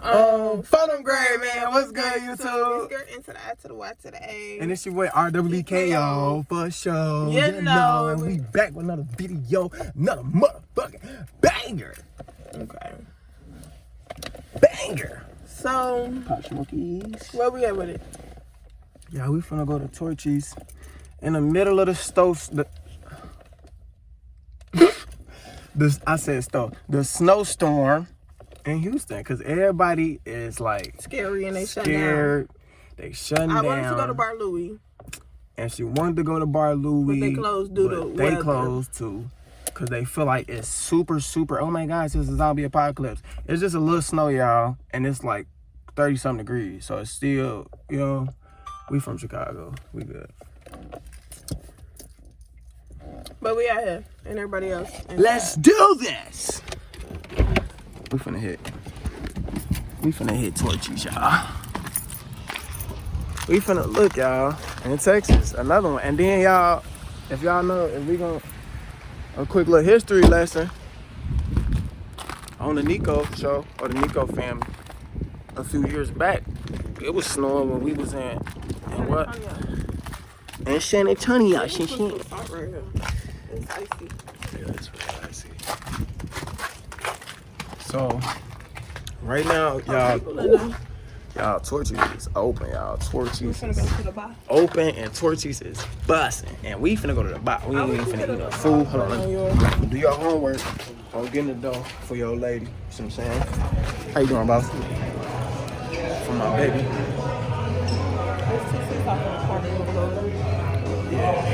Photo Grade, man. What's good, YouTube? Skirt into the I to the Y to the A. And it's your boy RWKO for sure. You know. And we back with another video, another motherfucking banger. Okay. Banger. So, Pop Smokies. where we at with it? Yeah, we finna go to Torchy's in the middle of the stove. The snowstorm in Houston, because everybody is like Scary and they shutting down. scared. They shutting down. I wanted to go to Bar Louie. And she wanted to go to Bar Louie. But they closed due to They weather. closed too. Because they feel like it's super, oh my gosh, this is a zombie apocalypse. It's just a little snow, y'all. And it's like 30-something degrees. So it's still, you know, we from Chicago. We good. But we out here. And everybody else. Let's do this. We finna hit Torchy's, y'all. We finna look, y'all, in Texas, another one. And then, y'all, if y'all know, if we gonna, a quick little history lesson on the Nico show, or the Nico family, a few years back, it was snowing when we was in what? In San Antonio. It's right here. It's icy. Yeah, it's really icy. So, right now, y'all, Torchy's is open, y'all. Torchy's is open and Torchy's is busting. And we finna go to the bar. We ain't even finna eat no food. Hold on. Do your homework. I'm getting the dough for your lady. You see what I'm saying? How you doing, boss? For my baby. Yeah.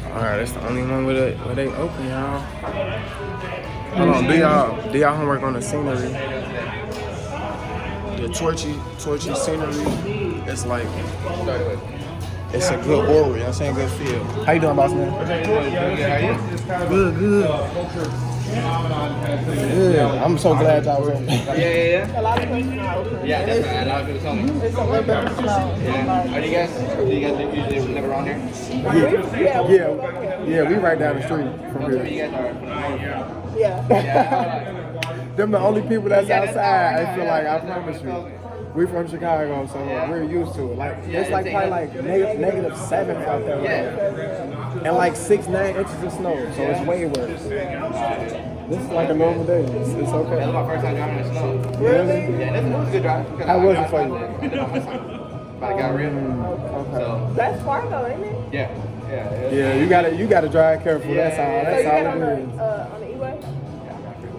Alright, that's the only one where they open, y'all. Hold on, do y'all homework on the scenery. The Torchy scenery, it's like, it's a good aura, you know what I'm saying? Good feel. How you doing, boss man? Good. Yeah, I'm so glad y'all was in. Yeah. A lot of places are open. Yeah, definitely. A lot of people tell me. It's a little bit slow. Yeah. Are you guys usually live around here? Yeah, we right down the street from You here. guys are from the Yeah. Them the only people that's outside, I feel like, I promise you. We from Chicago, so we're used to it. Like it's like probably like -7 out there, and like 6-9 inches of snow, so it's way worse. This is like a normal day. It's okay. That was my first time driving in the snow. Really? Yeah, this was a good drive. How was it for you? But I got real. Okay. So That's far though, ain't it? yeah. You gotta drive careful. That's all. So That's you got all on it is. the E-way?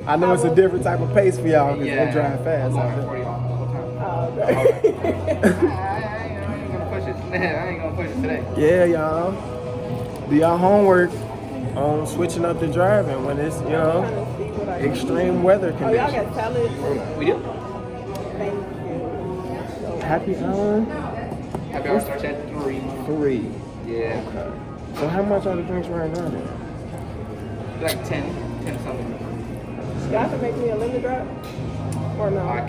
I know it's a different type of pace for y'all because they drive fast. I'm going 40 off the whole time. Okay. I ain't gonna push it. I ain't gonna push it today. Yeah, y'all. Do y'all homework on switching up the driving when it's, you know, extreme weather Oh, y'all conditions. got salad? We do. Thank you. Happy hour Happy hour starts at 3. 3. Yeah. So how much are the drinks right now then? Like 10 something. Y'all can make me a lemon drop? Or no? I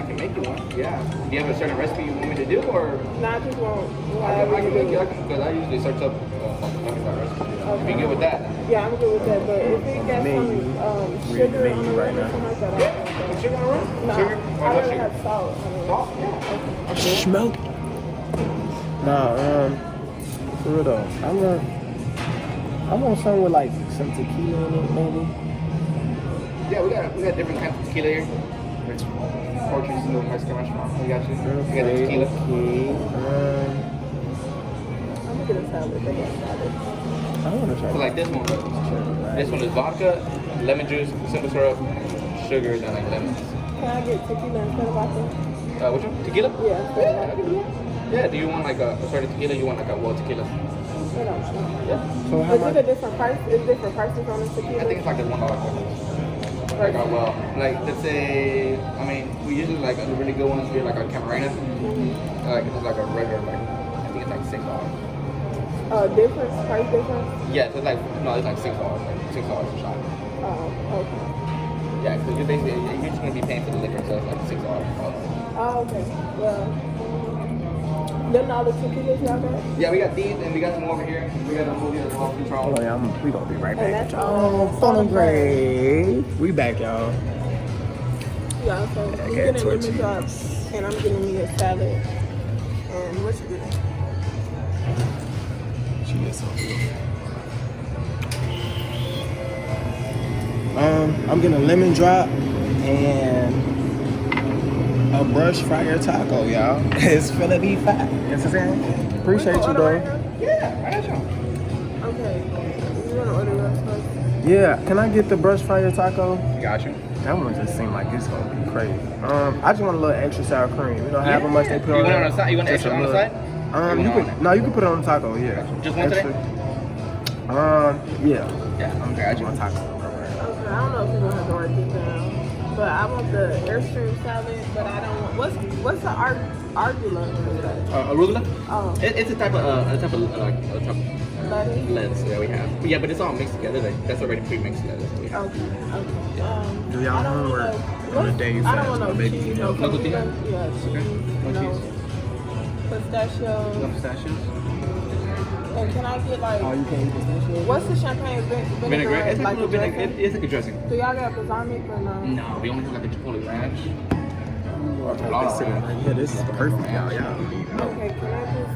can make you one. Yeah. Do you have a certain recipe you want me to do, or? Nah, I just want I whatever can you make you. do. Because I usually search up lemon drop recipe. If you good with that. Yeah, I'm good with that, but if it got some sugar on the right rim or now. something like that, I don't want Sugar on the rim? No, Sugar? I Why not rather sugar? have salt. Salt? Yeah. Smoke. Nah, for real though, I want something with like some tequila in it, maybe. Yeah, we got different kinds of tequila here. There's Portuguese little Mexican restaurant. We got you. We got the tequila. I'm gonna get a salad. They got salad. I want to try. So like this one. This one is vodka, lemon juice, simple syrup, sugars, and like lemons. Can I get tequila instead of vodka? Which one? Tequila? Yeah, instead of vodka. Yeah. Do you want like a certain tequila? You want like a wild tequila? Yeah. So how Is much? it a different price? Is different prices on the tequila? I think it's like a $1 difference. Like well, like let's say, I mean, we usually like the really good ones here, like our Camarena. Like it's like a regular, like I think it's like $6. Difference? Price difference? Yeah, so it's like no, it's like $6, like $6 a shot. Oh, okay. Yeah, because you're just gonna be paying for the liquor, so it's like $6. Oh, okay. Well, Them all the tequilas y'all got? Yeah, we got these and we got some over here. We got them over here as well. Control. Hold on, we gonna be right back. that's y'all. Phone grade. We back, y'all. Yeah, so I'm getting a lemon drop and I'm getting me a salad. And what you getting? She gets something. I'm getting a lemon drop and a brush fryer taco, y'all. It's finna be fat. You know what I'm saying? Appreciate you, bro. Yeah, I got you. Okay. You wanna order that first? Yeah, can I get the brush fryer taco? Got you. That one just seemed like it's gonna be crazy. I just want a little extra sour cream. You know how much they put on You want it there? on the side? You want Just extra a on the little- side? you can put it on the taco, yeah. Just one today? Yeah. Yeah, okay, I got you. One taco. Okay, I don't know if you're gonna have to write this down. But I want the Airstream salad, but I don't want what's the arugula? Arugula? Oh, It's a type of lettuce. lettuce that we have. But yeah, but it's all mixed together. That's already pre-mixed lettuce that we have. Okay. Do y'all I don't homework want on the day you I don't fast, want my no baby? cheese, No tortilla? Yeah, cheese. No No cheese? pistachio. Pistachios? And can I get like you can't eat pistachios? what's the champagne Vinaigrette? It's like like a a vinegar. dressing? It's like a dressing. Do y'all got balsamic or no? No, we only have like a chipotle ranch. Yeah, this is perfect, y'all. Okay, can I just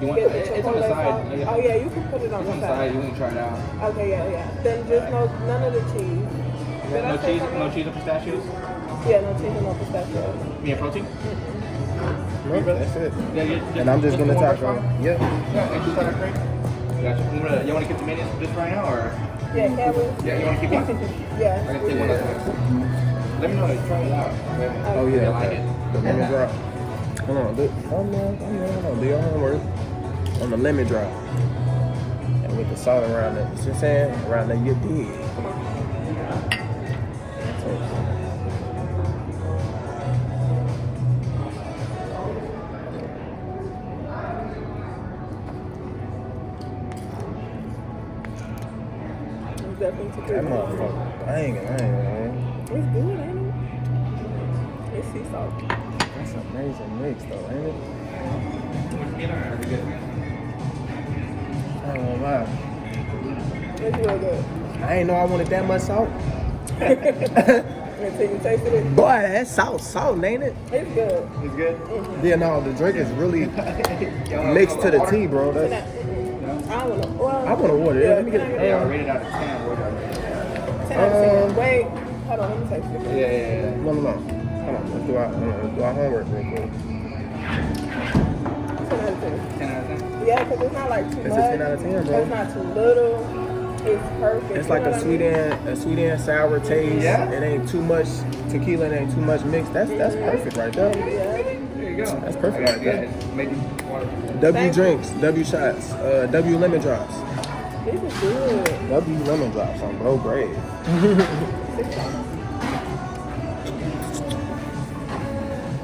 You want get the it's on chipotle the side. sauce? Oh yeah, you can put it on It's on the the side. side. You want to try it out? Okay, yeah. Then just none of the cheese. Did I No say cheese? something? No cheese or pistachios? Yeah, no cheese and no pistachio. Yeah, protein? No, that's it. Yeah, And I'm just gonna one taco. more fry? Yep. Yeah, extra sour cream. Gotcha. You want to keep the menus just right now, or? Yeah, can we? Yeah, you want to keep one? Yeah. I can take one of those. Let me know. Try it out. Oh yeah. I like it. The lemon drop. Hold on. Hold on. Do your homework on the lemon drop. And with the salt around it. You see what I'm saying? Around there, you did. Definitely took That it. motherfucker banging, man. It's good, ain't it? It's sea salt. That's an amazing mix, though, ain't it? I ain't gonna lie. It's real good. I ain't know I wanted that much salt. Until you tasted it, Boy, that's salt, ain't it? it's good. It's good. Yeah, no, the drink is really mixed to the tea, bro. And That's, I don't know. Well, I want to water it. Let me get can I it. Yeah, rated out of 10. What are 10 out of 10. Wait, hold on, let me taste it. Yeah. No. Hold on. Let's do our homework real quick. 10 out of 10. 10 out of 10. Yeah, because it's not like too It's much. a 10 out of 10, bro. It's not too little. It's perfect. It's like You know a what I sweet and sour taste. Yeah. It ain't too much tequila, it ain't too much mix. That's perfect right there. mean? Yeah. There you go. That's perfect right there. It's making water. W Thank drinks, W shots, W lemon drops. This is good. W lemon drops on bro grade.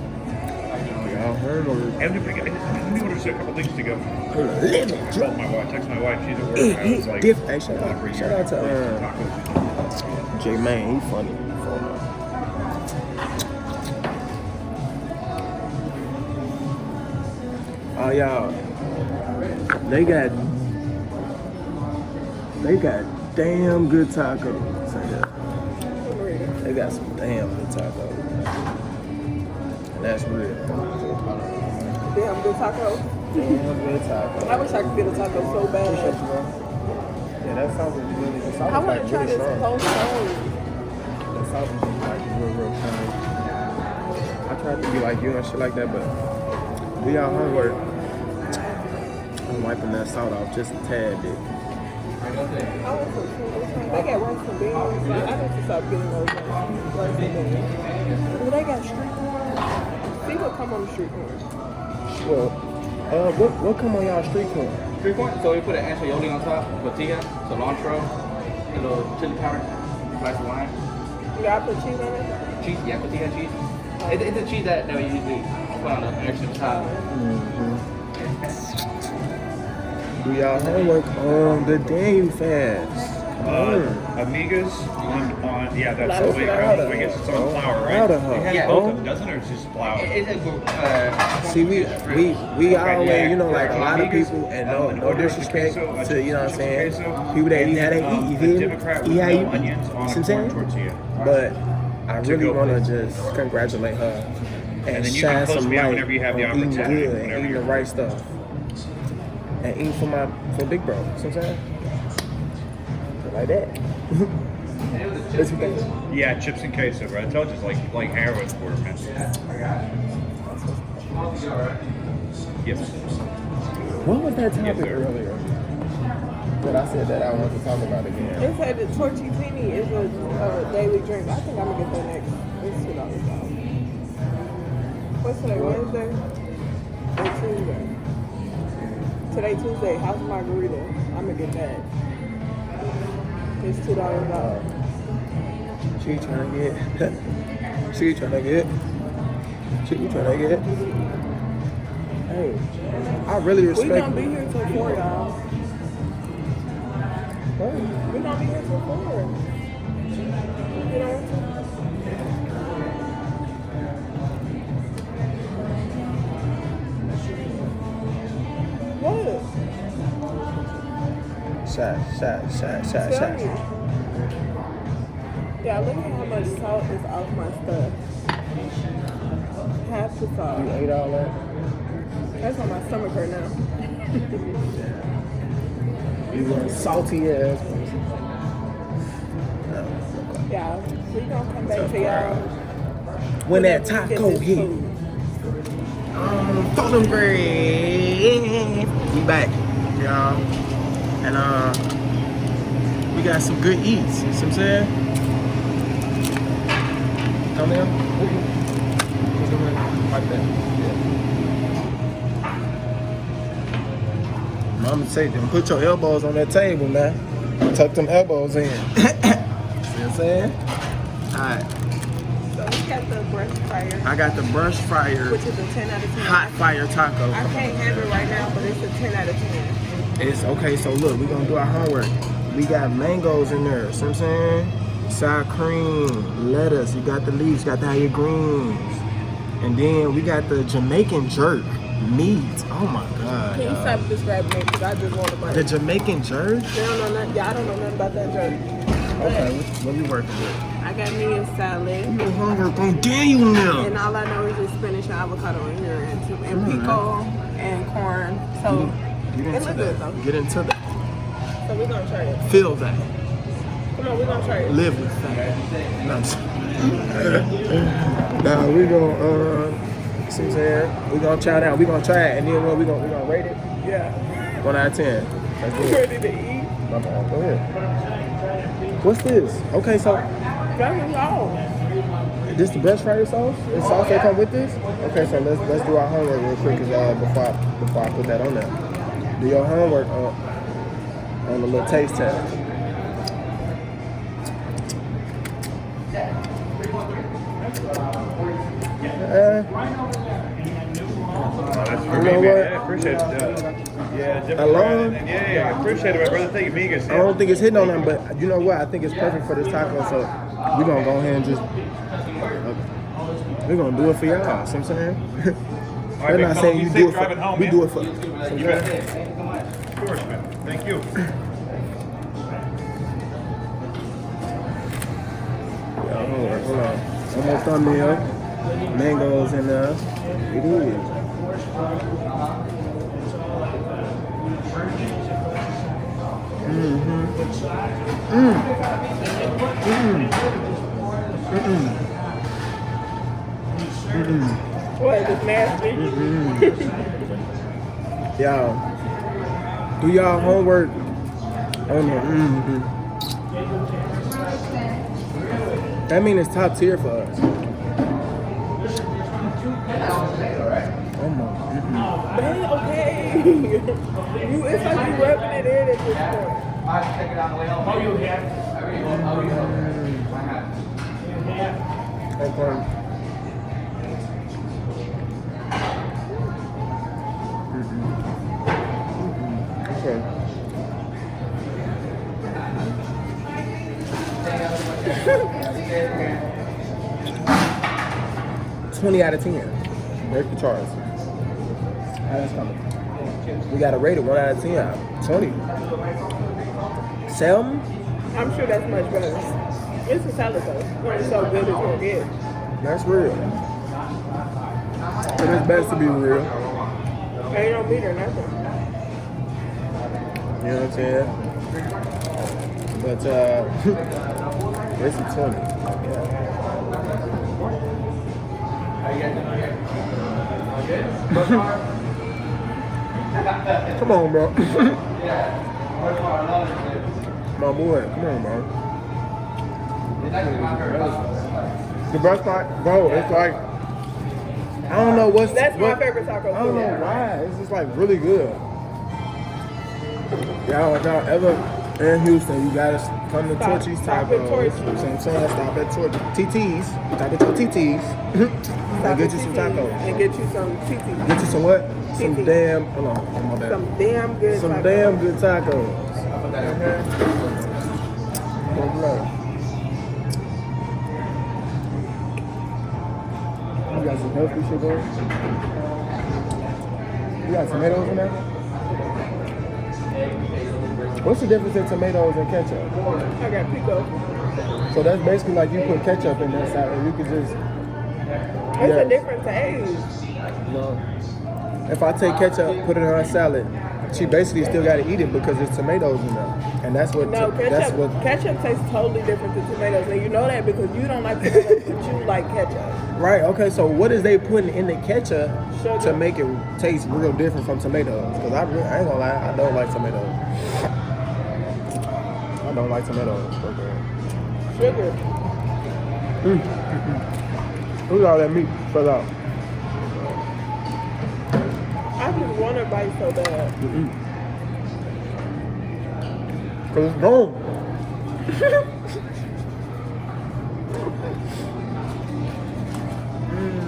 Y'all heard of it. Let me order a couple things to go. Lemon drop. My wife, text my wife, she's at work. I was like, Hey, shout out to J Man, he funny. Oh y'all, they got damn good tacos. They got some damn good tacos. And that's real. Damn good taco. Damn good tacos. I wish I could get a taco so bad. Yeah, that sauce is really. The sauce I is want like to try really this strong. cold stone. The sauce is like real strong. I tried to be like you and shit like that, but we all homework. I'm wiping that salt off just a tad bit. I want some food. They got rice and beans. I need to stop getting those rice and beans. Do they got street corn? See what come on the street corn. Well, what come on y'all street corn? 3 points. So we put an anchovy on top, tortilla, cilantro, a little chili powder, slice of lime, You got to put cheese on it? cheese. Yeah, tortilla cheese. It's a cheese that we usually put on the extra top. Do y'all homework on the day fast? Amigas on yeah, that's Louder, the way louder. I guess it's on flour, right? Louder, It has yeah. both of them, doesn't it? Or it's just flour? See, we always, yeah. you know, like a lot of people, and no disrespect to, you know what I'm saying, people that eat how they eat, you feel me? Eat how you eat, you know what I'm saying? But I really want to just congratulate her and then you shine can close some me out light whenever you have on the eating opportunity, good and whenever eating the you're right stuff. And eating for big bro, you know what I'm saying? Like that. What you think? Yeah, chips and queso, bro. I told you it's like heroin for him, man. Yes. What was that topic Yes, sir. earlier? But I said that I want to talk about again. They said the tortellini is a daily drink. I think I'm gonna get that next. It's $2 off. What's today? Wednesday or Tuesday? Today Tuesday. House margarita. I'm gonna get that. It's $2 off. She trying to get. She trying to get. Hey, I really We respect. gonna be here till 4, y'all. We gonna be here till 4. You know what? Shot. Tell me. Yeah, look at how much salt is off my stuff. Half the salt. You ate all that? That's on my stomach hurt now. You were salty ass. Yeah, we gonna come back to y'all. When that we taco get this hit. food. Golden bread. We back, y'all. And we got some good eats. You see what I'm saying? Come in. Like that. Yeah. Mama say, them put your elbows on that table, man. Tuck them elbows in. See what I'm saying? Alright. So we got the brush fryer, I got the brush fryer which is a 10 out of 10. hot fire taco. I can't have it right now, but it's a 10 out of 10. It's okay, so look, we're gonna do our homework. We got mangoes in there, see what I'm saying? Sour cream, lettuce, you got the leaves, you got the your greens. And then we got the Jamaican jerk meat. Oh my God. Can you y'all. stop describing it? Because I just want to buy The it. Jamaican jerk? They don't know nothing. Y'all don't know nothing about that jerk. Okay, what we working with? I got me a salad. Your homework on Daniel now. And all I know is just spinach and avocado in here and pico and corn. So Get it into look good that. though. Get into that. So we're gonna try it. Feel that. Come on, we're gonna try it. Live with that. No, I'm sorry. Nah, we gonna see what I'm saying? We gonna try it out. We gonna try it, and then what we gonna rate it? Yeah. 1 out of 10. That's You good. ready to eat? My bad. Go ahead. What's this? Okay, so That was all. this the best fryer sauce? The sauce that come with this? Okay, so let's do our homework real quick, cause before I put that on there. Do your homework on the little taste test. That's for You me, know man. what? Yeah, appreciate it. Yeah, Jeff. Alone? Yeah, I appreciate it, my brother. Thank you, Migas. I don't think it's hitting on them, but you know what? I think it's perfect for this taco, so we're gonna go ahead and just we're gonna do it for y'all. See what I'm saying? They're not saying you do it for home, we man. do it for. You bet. Of course, man. Thank you. Hold on. One more thumbnail. Mangoes in there. It is. What, it's nasty? Y'all, do y'all homework on the That means it's top tier for us. Oh my. Man, okay. It's like you rubbing it in at this point. Okay. Okay. 20 out of 10. Break the charts. How that's coming? We got a rated 1 out of 10. 20. Salmon? I'm sure that's much better. It's a salad though. When it's so good, it's gonna get. That's real. It is best to be real. Ain't no meat or nothing. You know what I'm saying? But this is 20. Come on, bro. My boy, come on, bro. The best part, bro, it's like, I don't know what's... That's my favorite taco I don't know food. why. It's just like really good. Y'all ever in Houston, you gotta come to Torchy's Stop at Tacos. Torchy's. You know what I'm saying? Stop at TT's. Stop at your TT's. And get you some tacos. And get you some TT. Get you some what? Some TT. damn, hold on, my bad. Some damn good Some tacos. damn good tacos. You got some healthy shit going? You got tomatoes in there? What's the difference in tomatoes and ketchup? I got pico. So that's basically like you put ketchup in that salad and you could just... It's a different taste. No. If I take ketchup, put it on a salad, she basically still got to eat it because there's tomatoes in there. And that's what... No, that's what. ketchup tastes totally different than tomatoes. And you know that because you don't like tomatoes, but you like ketchup. Right, okay, so what is they putting in the ketchup Sugar. to make it taste real different from tomatoes? Because I ain't gonna lie, I don't like tomatoes. I don't like tomatoes. Okay. Sugar. Look at all that meat spread out. I just want to bite so bad. Because it's gone.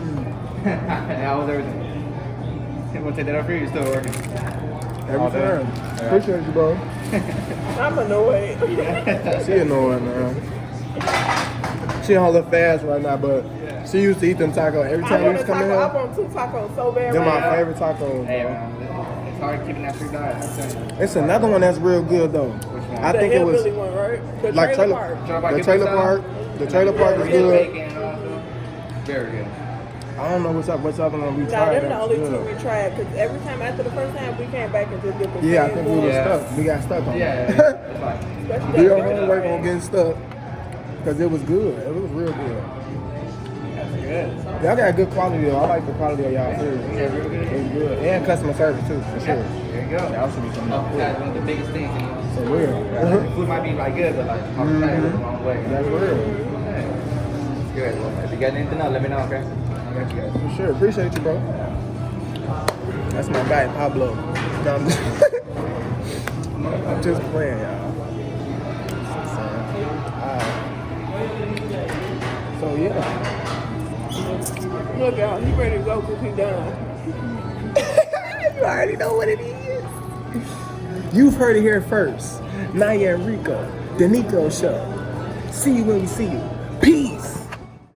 How was everything? You want to take that up here? You're still working. Every time. Appreciate you, bro. I'm annoyed. She annoying, man. She on her fast right now, but she used to eat them tacos every I time we want used a to come in taco. I here. want 2 tacos so bad They're right my now. favorite tacos, Hey, bro. man, it's hard keeping that free diet. I'm telling you. It's another one that's real good, though. one? I The think it was hillbilly one, right? The like trailer trailer park. the trailer park. The trailer park is Good good. bacon and all that. Very good. I don't know what's up one we Nah, tried. them the That's only good. 2 we tried. Because every time after the first time, we came back and just did the Yeah, I same think we one. were Yeah. stuck. We got stuck on Yeah, it. it's like, Especially We that on trailer homework park. on getting stuck because it was good. It was real good. that's good. Y'all got good quality though. I like the quality of y'all food. Yeah, real good. It's good. And customer service too, for sure. There you go. Y'all should be coming up That's one of the biggest things. You know? For real. The food might be like good, but like hospitality goes a long way. That's real. It's good. Well, if you got anything else, let me know, okay? I got you guys. For sure. Appreciate you, bro. That's my guy, Pablo. No, I'm just playing, y'all. So yeah. Look out, he ready to go because he done. You already know what it is. You've heard it here first. Naya and Rico, the Nico Show. See you when we see you.